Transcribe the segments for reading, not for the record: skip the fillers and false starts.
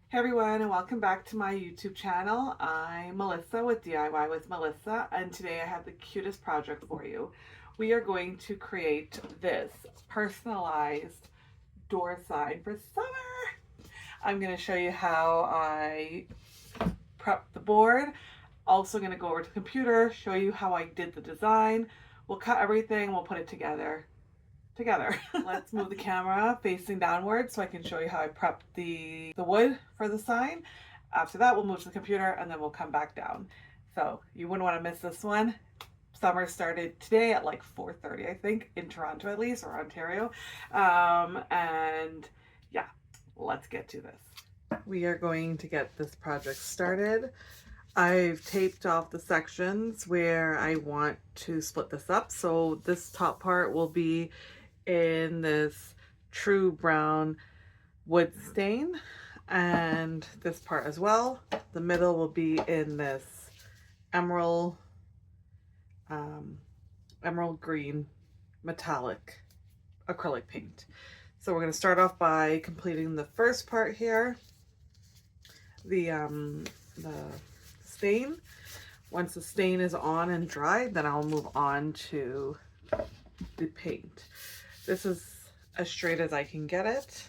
Hey everyone, and welcome back to my YouTube channel. I'm Melissa with DIY with Melissa, and today I have the cutest project for you. We are going to create this personalized door sign for summer. I'm going to show you how I prep the board. Also going to go over to the computer, show you how I did the design. We'll cut everything, we'll put it together. Let's move the camera facing downward so I can show you how I prepped the wood for the sign. After that, we'll move to the computer and then we'll come back down. So you wouldn't want to miss this one. Summer started today at like 4:30, I think, in Toronto at least, or Ontario. And yeah, let's get to this. We are going to get this project started. I've taped off the sections where I want to split this up. So this top part will be in this true brown wood stain, and this part as well. The middle will be in this emerald emerald green metallic acrylic paint. So we're going to start off by completing the first part here, the stain. Once the stain is on and dry, then I'll move on to the paint. This is as straight as I can get it.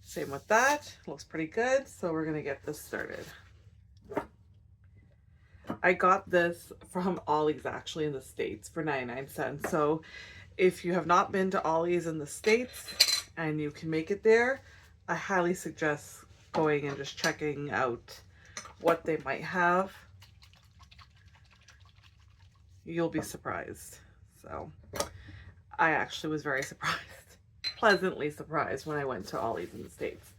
Same with that. Looks pretty good. So we're going to get this started. I got this from Ollie's actually in the States for 99 cents. So if you have not been to Ollie's in the States and you can make it there, I highly suggest going and just checking out what they might have. You'll be surprised. So I actually was very surprised. Pleasantly surprised when I went to Ollie's in the States.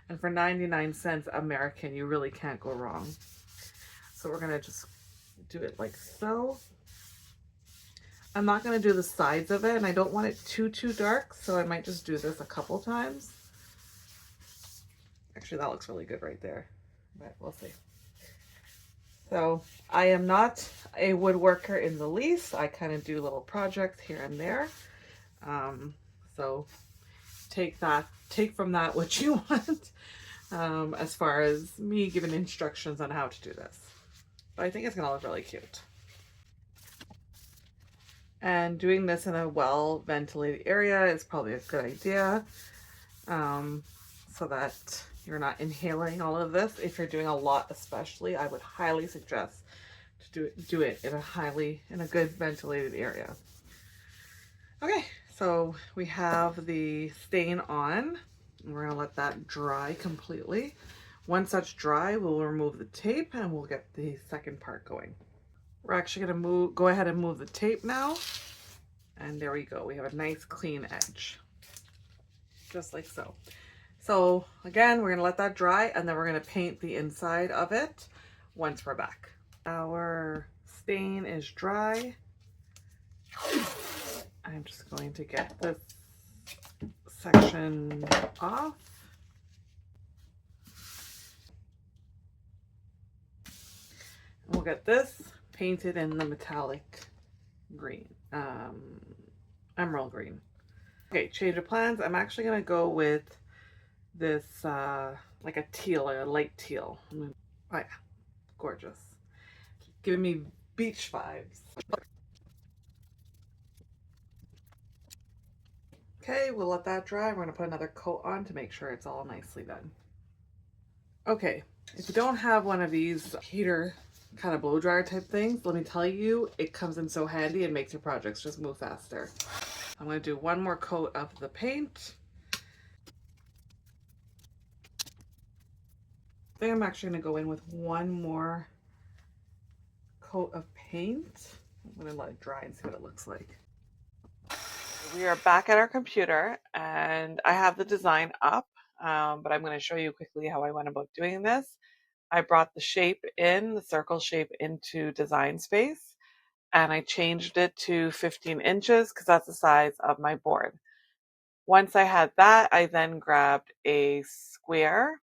And for 99 cents American, you really can't go wrong. So we're gonna just do it like so. I'm not gonna do the sides of it, and I don't want it too dark, so I might just do this a couple times. Actually, that looks really good right there, but we'll see. So I am not a woodworker in the least. I kind of do little projects here and there. So take from that what you want, as far as me giving instructions on how to do this. But I think it's gonna look really cute. And doing this in a well ventilated area is probably a good idea, so that you're not inhaling all of this. If you're doing a lot especially, I would highly suggest to do it in a good ventilated area. Okay, so we have the stain on. We're gonna let that dry completely. Once that's dry, we'll remove the tape and we'll get the second part going. We're actually gonna go ahead and move the tape now. And there we go. We have a nice clean edge, just like so. So again, we're gonna let that dry and then we're gonna paint the inside of it once we're back. Our stain is dry. I'm just going to get this section off. And we'll get this painted in the metallic green, emerald green. Okay, change of plans. I'm actually gonna go with this like a teal, like a light teal. Oh yeah, gorgeous. Giving me beach vibes. Okay, we'll let that dry. We're gonna put another coat on to make sure it's all nicely done. Okay, if you don't have one of these heater kind of blow dryer type things, let me tell you, it comes in so handy and makes your projects just move faster. I'm gonna do one more coat of the paint. I think I'm actually gonna go in with one more coat of paint. I'm gonna let it dry and see what it looks like. We are back at our computer and I have the design up, but I'm going to show you quickly how I went about doing this. I brought the shape in, the circle shape, into design space, and I changed it to 15 inches because that's the size of my board. Once I had that, I then grabbed a square,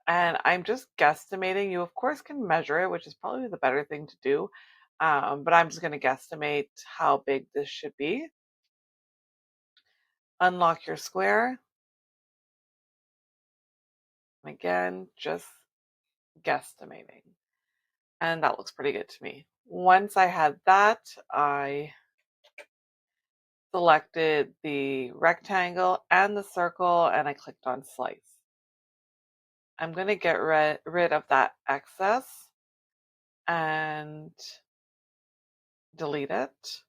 and I'm just guesstimating. You of course can measure it, which is probably the better thing to do, but I'm just going to guesstimate how big this should be. Unlock your square Again, just guesstimating. And that looks pretty good to me. Once I had that, I selected the rectangle and the circle and I clicked on slice. I'm going to get rid of that excess and delete it.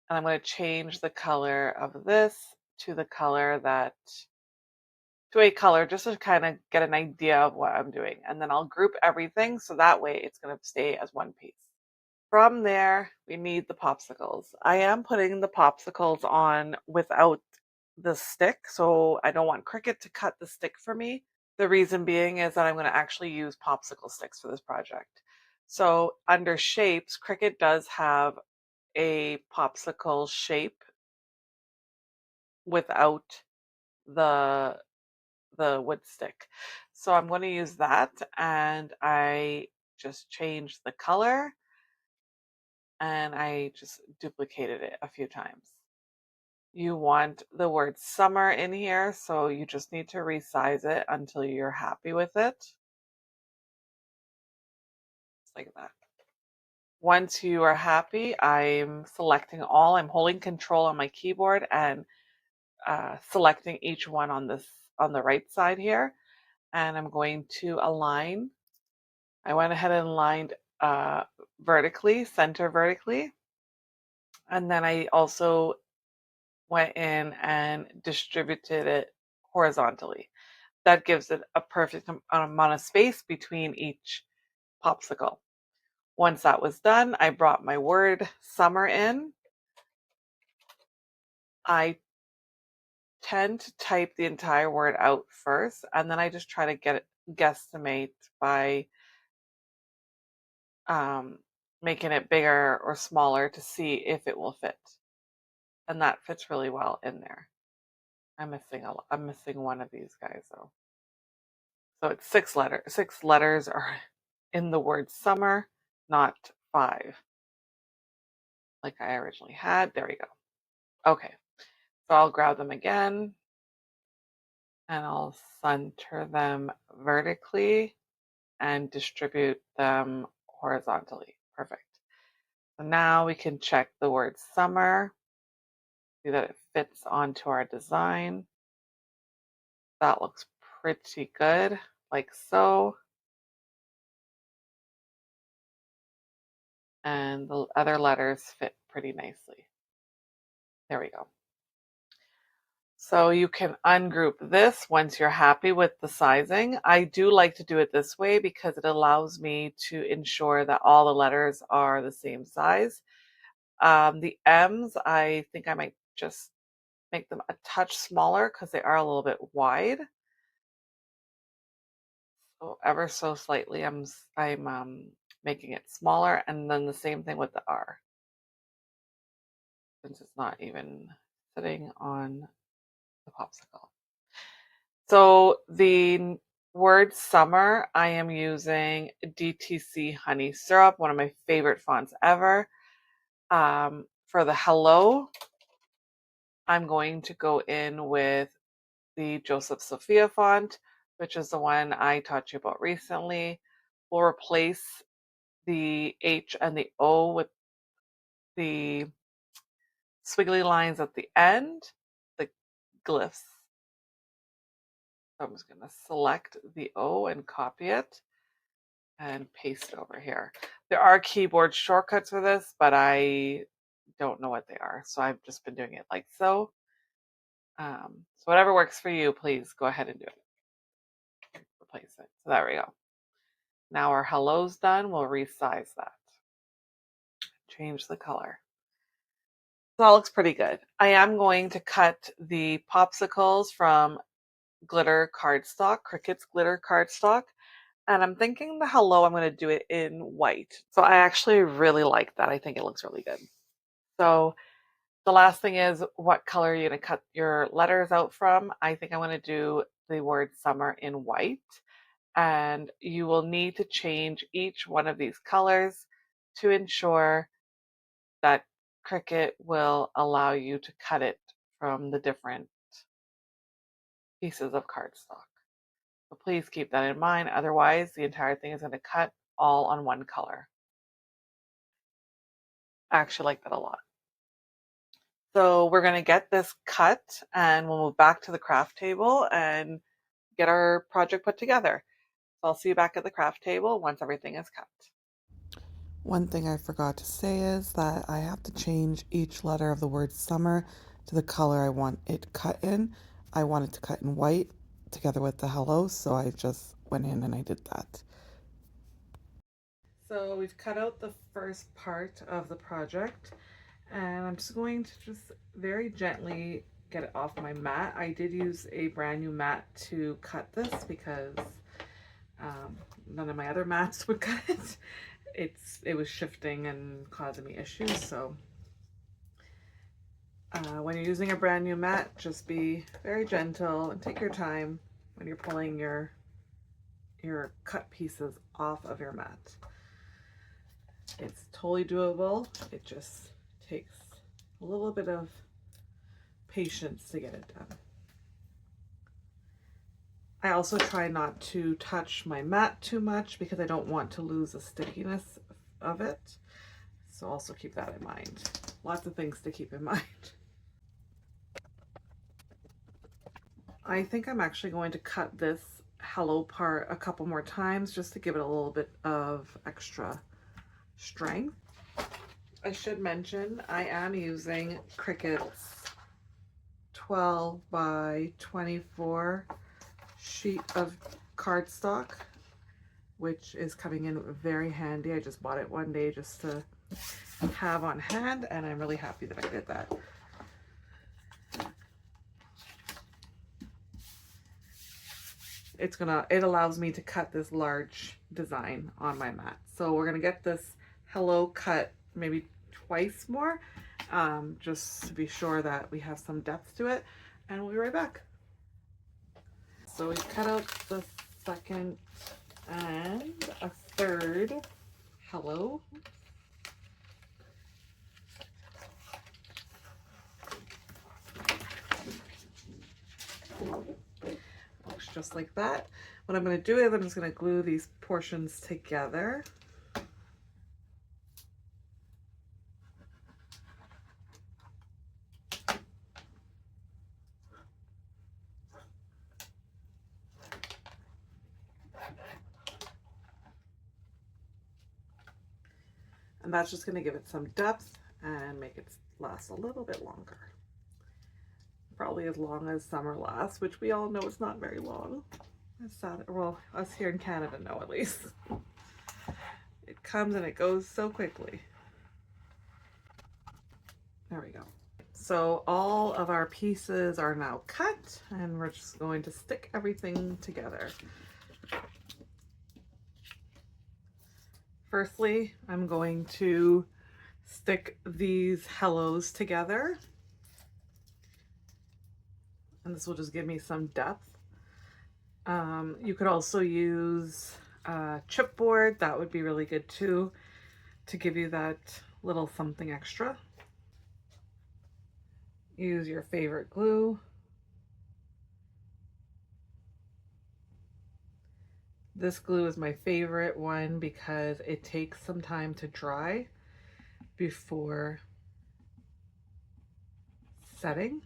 And I'm going to change the color of this to the color that, to a color just to kind of get an idea of what I'm doing. And then I'll group everything so that way it's going to stay as one piece. From there, we need the popsicles. I am putting the popsicles on without the stick, so I don't want Cricut to cut the stick for me. The reason being is that I'm going to actually use popsicle sticks for this project. So under shapes, Cricut does have a popsicle shape without the wood stick. So I'm going to use that, and I just changed the color and I just duplicated it a few times. You want the word summer in here, so you just need to resize it until you're happy with it. Just like that. Once you are happy, I'm selecting all. I'm holding control on my keyboard and selecting each one on the right side here. And I'm going to align. I went ahead and aligned vertically, center vertically. And then I also went in and distributed it horizontally. That gives it a perfect amount of space between each popsicle. Once that was done, I brought my word summer in. I tend to type the entire word out first, and then I just try to guesstimate by making it bigger or smaller to see if it will fit. And that fits really well in there. I'm missing one of these guys though. So it's 6 letters. 6 letters are in the word summer, not 5, like I originally had. There we go. Okay, so I'll grab them again and I'll center them vertically and distribute them horizontally. Perfect. So now we can check the word summer, see that it fits onto our design. That looks pretty good, like so. And the other letters fit pretty nicely. There we go. So you can ungroup this once you're happy with the sizing. I do like to do it this way because it allows me to ensure that all the letters are the same size. The M's, I think I might just make them a touch smaller because they are a little bit wide. So ever so slightly, I'm making it smaller, and then the same thing with the R, since it's not even sitting on the popsicle. So the word summer, I am using DTC Honey Syrup, one of my favorite fonts ever. For the hello, I'm going to go in with the Joseph Sophia font, which is the one I taught you about recently. We'll replace the H and the O with the squiggly lines at the end, the glyphs. So I'm just going to select the O and copy it and paste it over here. There are keyboard shortcuts for this, but I don't know what they are. So I've just been doing it like so. So whatever works for you, please go ahead and do it. Replace it. So there we go. Now our hello's done. We'll resize that. Change the color. So that looks pretty good. I am going to cut the popsicles from glitter cardstock, Cricut's glitter cardstock. And I'm thinking the hello, I'm going to do it in white. So I actually really like that. I think it looks really good. So the last thing is, what color are you going to cut your letters out from? I think I'm going to do the word summer in white. And you will need to change each one of these colors to ensure that Cricut will allow you to cut it from the different pieces of cardstock. But please keep that in mind. Otherwise, the entire thing is going to cut all on one color. I actually like that a lot. So we're going to get this cut and we'll move back to the craft table and get our project put together. So I'll see you back at the craft table once everything is cut. One thing I forgot to say is that I have to change each letter of the word summer to the color I want it cut in. I want it to cut in white together with the hello, so I just went in and I did that. So we've cut out the first part of the project and I'm just going to just very gently get it off my mat. I did use a brand new mat to cut this because none of my other mats would cut it. It was shifting and causing me issues. So when you're using a brand new mat, just be very gentle and take your time when you're pulling your cut pieces off of your mat. It's totally doable. It just takes a little bit of patience to get it done. I also try not to touch my mat too much because I don't want to lose the stickiness of it. So also keep that in mind. Lots of things to keep in mind. I think I'm actually going to cut this hello part a couple more times just to give it a little bit of extra strength. I should mention I am using Cricut's 12 by 24 sheet of cardstock, which is coming in very handy. I just bought it one day just to have on hand, and I'm really happy that I did that. It allows me to cut this large design on my mat. So we're gonna get this hello cut maybe twice more, just to be sure that we have some depth to it, and we'll be right back. So we cut out the second and a third hello. Looks just like that. What I'm going to do is I'm just going to glue these portions together. And that's just going to give it some depth and make it last a little bit longer. Probably as long as summer lasts, which we all know it's not very long. Well, us here in Canada know at least. It comes and it goes so quickly. There we go. So all of our pieces are now cut and we're just going to stick everything together. Firstly, I'm going to stick these hellos together. And this will just give me some depth. You could also use chipboard. That would be really good too, to give you that little something extra. Use your favorite glue. This glue is my favorite one because it takes some time to dry before setting.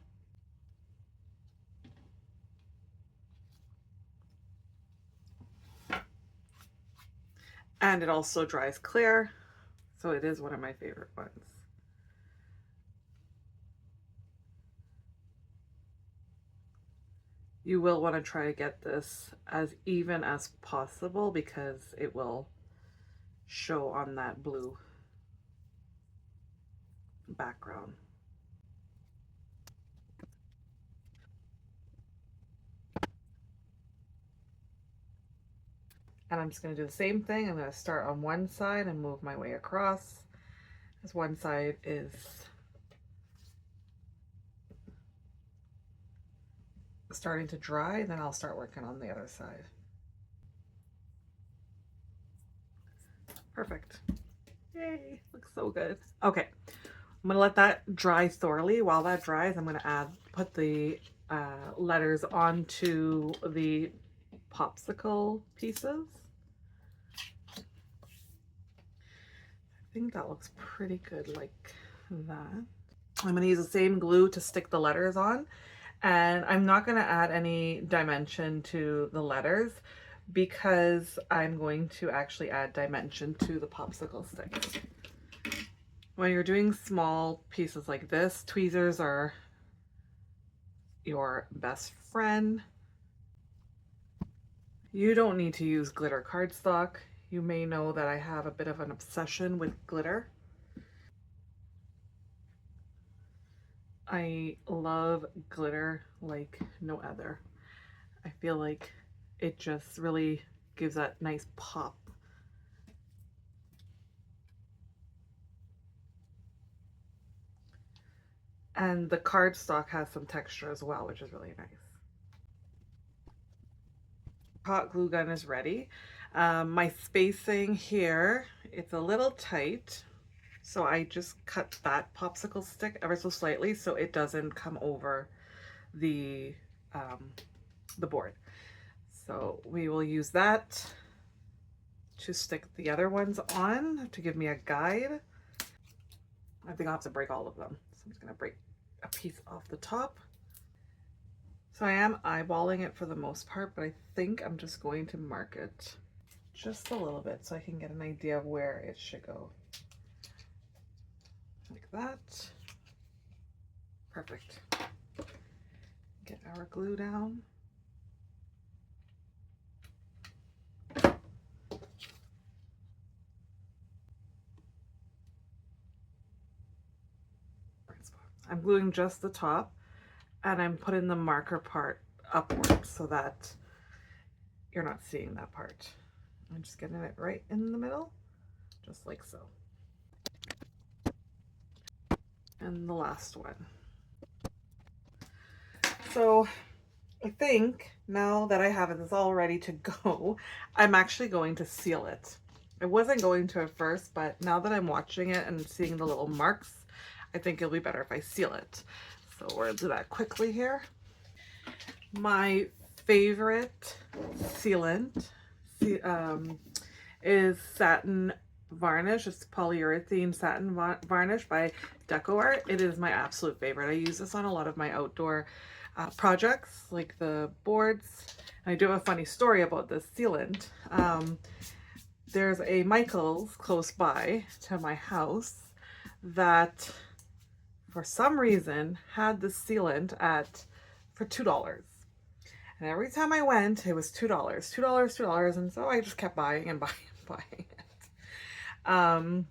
And it also dries clear, so it is one of my favorite ones. You will want to try to get this as even as possible because it will show on that blue background. And I'm just going to do the same thing. I'm going to start on one side and move my way across as one side is starting to dry, and then I'll start working on the other side. Perfect. Yay, looks so good. Okay, I'm gonna let that dry thoroughly. While that dries, I'm gonna put the letters onto the popsicle pieces. I think that looks pretty good like that. I'm going to use the same glue to stick the letters on, and I'm not going to add any dimension to the letters because I'm going to actually add dimension to the popsicle sticks. When you're doing small pieces like this, tweezers are your best friend. You don't need to use glitter cardstock. You may know that I have a bit of an obsession with glitter. I love glitter like no other. I feel like it just really gives that nice pop. And the cardstock has some texture as well, which is really nice. Hot glue gun is ready. My spacing here, it's a little tight. So I just cut that popsicle stick ever so slightly so it doesn't come over the board. So we will use that to stick the other ones on to give me a guide. I think I'll have to break all of them. So I'm just gonna break a piece off the top. So I am eyeballing it for the most part, but I think I'm just going to mark it just a little bit so I can get an idea of where it should go. Like that. Perfect. Get our glue down. I'm gluing just the top, and I'm putting the marker part upward so that you're not seeing that part. I'm just getting it right in the middle, just like so. And the last one. So I think now that I have this all ready to go, I'm actually going to seal it. I wasn't going to at first, but now that I'm watching it and seeing the little marks, I think it'll be better if I seal it. So we'll do that quickly here. My favorite sealant is satin varnish. It's polyurethane satin varnish by Decor. It is my absolute favorite. I use this on a lot of my outdoor projects like the boards. And I do have a funny story about this sealant. There's a Michael's close by to my house that for some reason had the sealant for $2. And every time I went, it was $2, $2. And so I just kept buying and buying and buying it.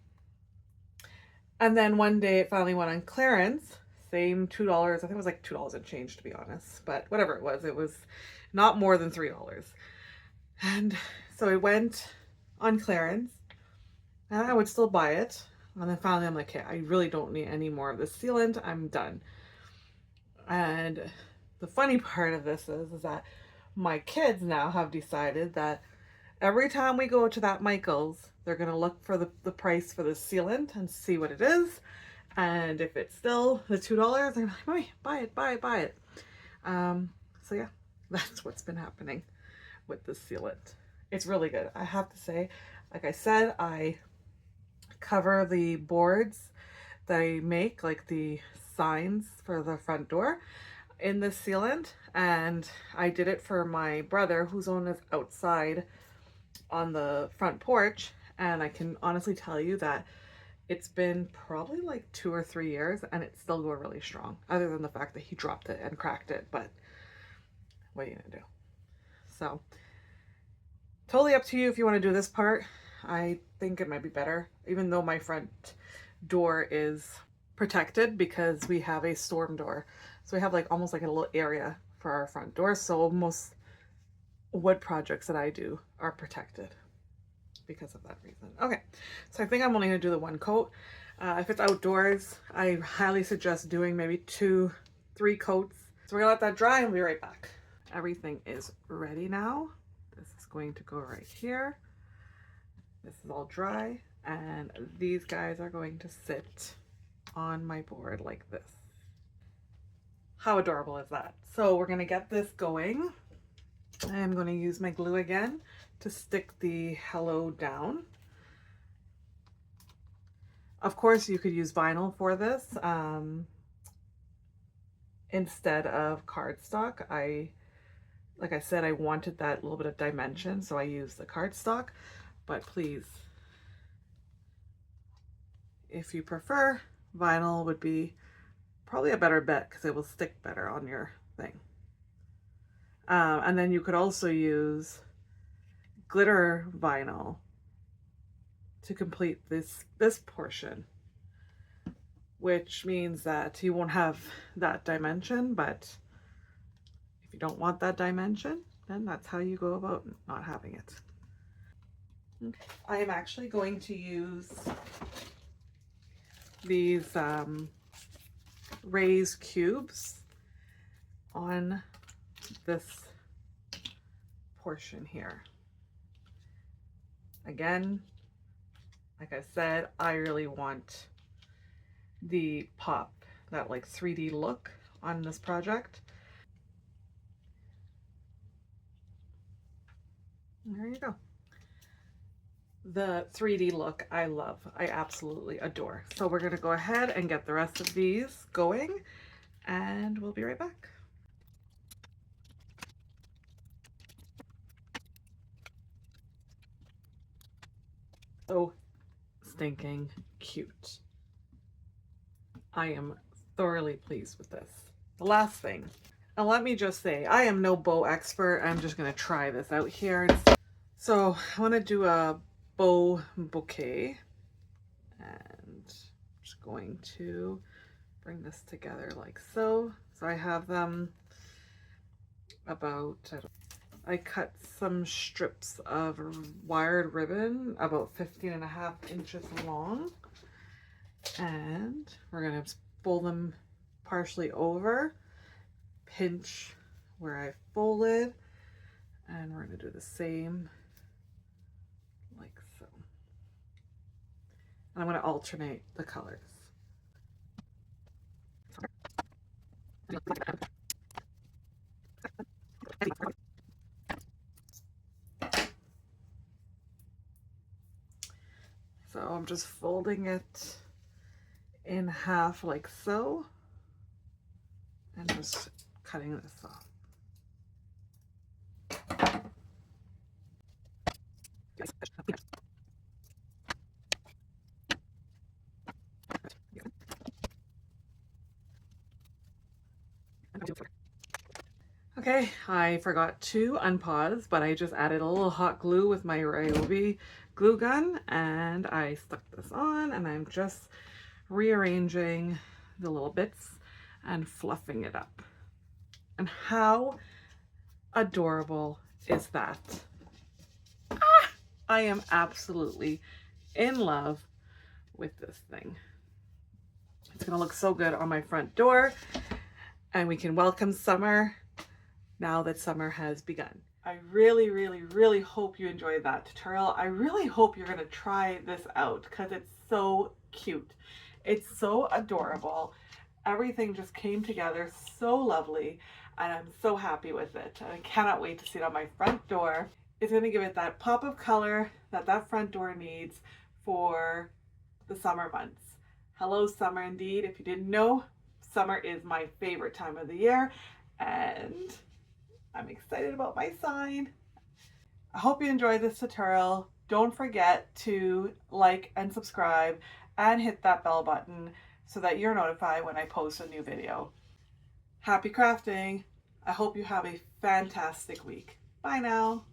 And then one day it finally went on clearance, same $2. I think it was like $2 and change, to be honest, but whatever it was not more than $3. And so it went on clearance and I would still buy it. And then finally I'm like, okay, I really don't need any more of this sealant. I'm done. And the funny part of this is that my kids now have decided that every time we go to that Michael's, they're going to look for the price for the sealant and see what it is. And if it's still the $2, they're like, Mommy, buy it, buy it, buy it. So yeah, that's what's been happening with this sealant. It's really good. I have to say, like I said, I cover the boards that I make, like the signs for the front door, in this sealant. And I did it for my brother, whose own is outside on the front porch. And I can honestly tell you that it's been probably like 2 or 3 years and it's still going really strong, other than the fact that he dropped it and cracked it. But what are you gonna do? So totally up to you if you want to do this part. I think it might be better, even though my front door is protected because we have a storm door. So we have like almost like a little area for our front door. So most wood projects that I do are protected because of that reason. Okay, so I think I'm only gonna do the one coat. If it's outdoors, I highly suggest doing maybe 2-3 coats. So we're gonna let that dry and we'll be right back. Everything is ready now. This is going to go right here. This is all dry, and these guys are going to sit on my board like this. How adorable is that? So we're gonna get this going. I am going to use my glue again to stick the hello down. Of course, you could use vinyl for this instead of cardstock. Like I said, I wanted that little bit of dimension, so I used the cardstock. But please, if you prefer, vinyl would be probably a better bet because it will stick better on your thing. And then you could also use glitter vinyl to complete this portion, which means that you won't have that dimension, but if you don't want that dimension, then that's how you go about not having it. Okay. I am actually going to use these raised cubes on this portion here. Again, like I said, I really want the pop, that like 3D look on this project. And there you go. The 3D look I love, I absolutely adore. So we're gonna go ahead and get the rest of these going and we'll be right back. So stinking cute. I am thoroughly pleased with this. The last thing, now let me just say, I am no bow expert. I'm just gonna try this out here. So I wanna do a bow bouquet and I'm just going to bring this together like so. So I have them about, I cut some strips of wired ribbon about 15.5 inches long, and we're gonna fold them partially over, pinch where I folded, and we're gonna do the same like so. And I'm gonna alternate the colors. So I'm just folding it in half like so, and just cutting this off. Okay, I forgot to unpause, but I just added a little hot glue with my Ryobi glue gun, and I stuck this on, and I'm just rearranging the little bits and fluffing it up. And how adorable is that? Ah, I am absolutely in love with this thing. It's gonna look so good on my front door, and we can welcome summer now that summer has begun. I really, really, really hope you enjoyed that tutorial. I really hope you're gonna try this out because it's so cute. It's so adorable. Everything just came together so lovely, and I'm so happy with it. I cannot wait to see it on my front door. It's gonna give it that pop of color that that front door needs for the summer months. Hello, summer indeed. If you didn't know, summer is my favorite time of the year, and I'm excited about my sign. I hope you enjoyed this tutorial. Don't forget to like and subscribe and hit that bell button so that you're notified when I post a new video. Happy crafting. I hope you have a fantastic week. Bye now.